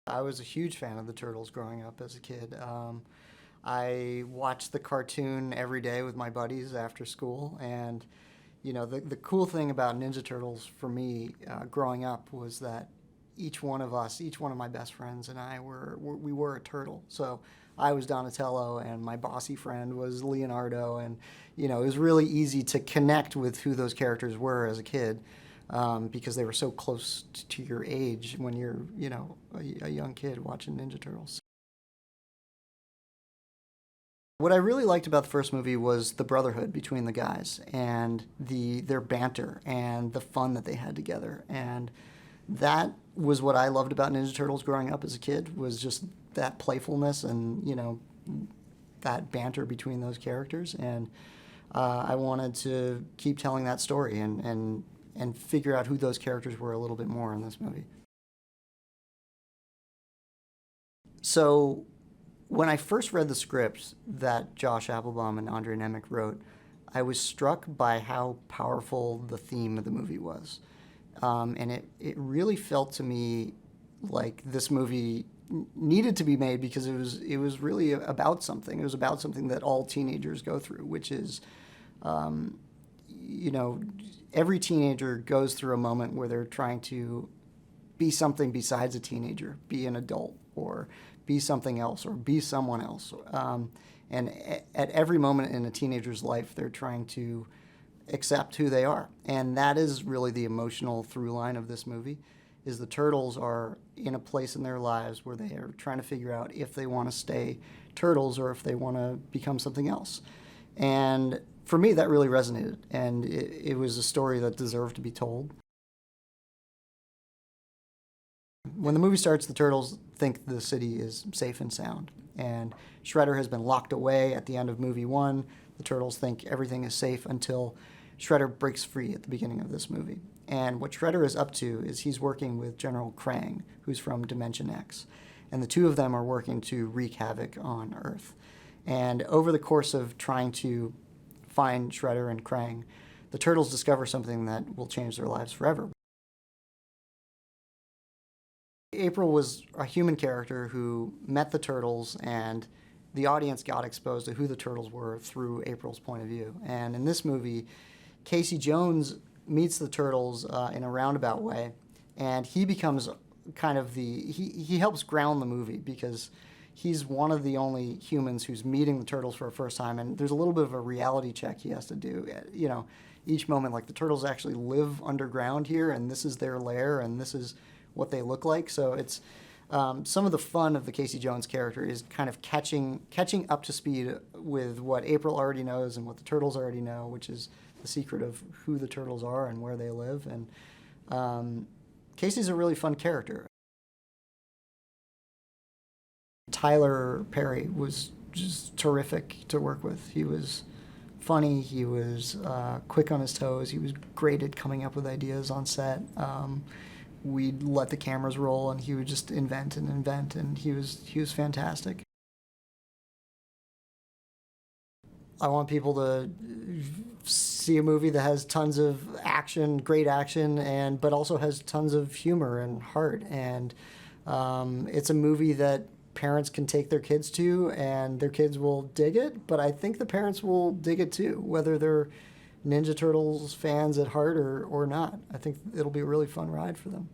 I was a huge fan of the Turtles growing up as a kid. I watched the cartoon every day with my buddies after school, and the cool thing about Ninja Turtles for me growing up was that each one of us, each one of my best friends and I we were a turtle. So I was Donatello, and my bossy friend was Leonardo, and it was really easy to connect with who those characters were as a kid. Because they were so close to your age when you're, a young kid watching Ninja Turtles. What I really liked about the first movie was the brotherhood between the guys and their banter and the fun that they had together. And that was what I loved about Ninja Turtles growing up as a kid, was just that playfulness and, that banter between those characters. And I wanted to keep telling that story and figure out who those characters were a little bit more in this movie. So when I first read the script that Josh Appelbaum and André Nemec wrote, I was struck by how powerful the theme of the movie was. And it really felt to me like this movie needed to be made because it was really about something. It was about something that all teenagers go through, which is, every teenager goes through a moment where they're trying to be something besides a teenager, be an adult, or be something else, or be someone else. And at every moment in a teenager's life, they're trying to accept who they are. And that is really the emotional through line of this movie, is the Turtles are in a place in their lives where they are trying to figure out if they want to stay Turtles or if they want to become something else. And for me, that really resonated, and it was a story that deserved to be told. When the movie starts, the Turtles think the city is safe and sound, and Shredder has been locked away at the end of movie 1. The Turtles think everything is safe until Shredder breaks free at the beginning of this movie. And what Shredder is up to is he's working with General Krang, who's from Dimension X, and the two of them are working to wreak havoc on Earth. And over the course of trying to find Shredder and Krang, the Turtles discover something that will change their lives forever. April was a human character who met the Turtles, and the audience got exposed to who the Turtles were through April's point of view. And in this movie, Casey Jones meets the Turtles in a roundabout way, and he becomes kind of he helps ground the movie because he's one of the only humans who's meeting the Turtles for the first time, and there's a little bit of a reality check he has to do. Each moment, like, the Turtles actually live underground here, and this is their lair, and this is what they look like. So it's some of the fun of the Casey Jones character is kind of catching up to speed with what April already knows and what the Turtles already know, which is the secret of who the Turtles are and where they live. And Casey's a really fun character. Tyler Perry was just terrific to work with. He was funny, he was quick on his toes, he was great at coming up with ideas on set. We'd let the cameras roll and he would just invent, and he was fantastic. I want people to see a movie that has tons of action, great action, but also has tons of humor and heart. And it's a movie that parents can take their kids to, and their kids will dig it, but I think the parents will dig it too, whether they're Ninja Turtles fans at heart or not. I think it'll be a really fun ride for them.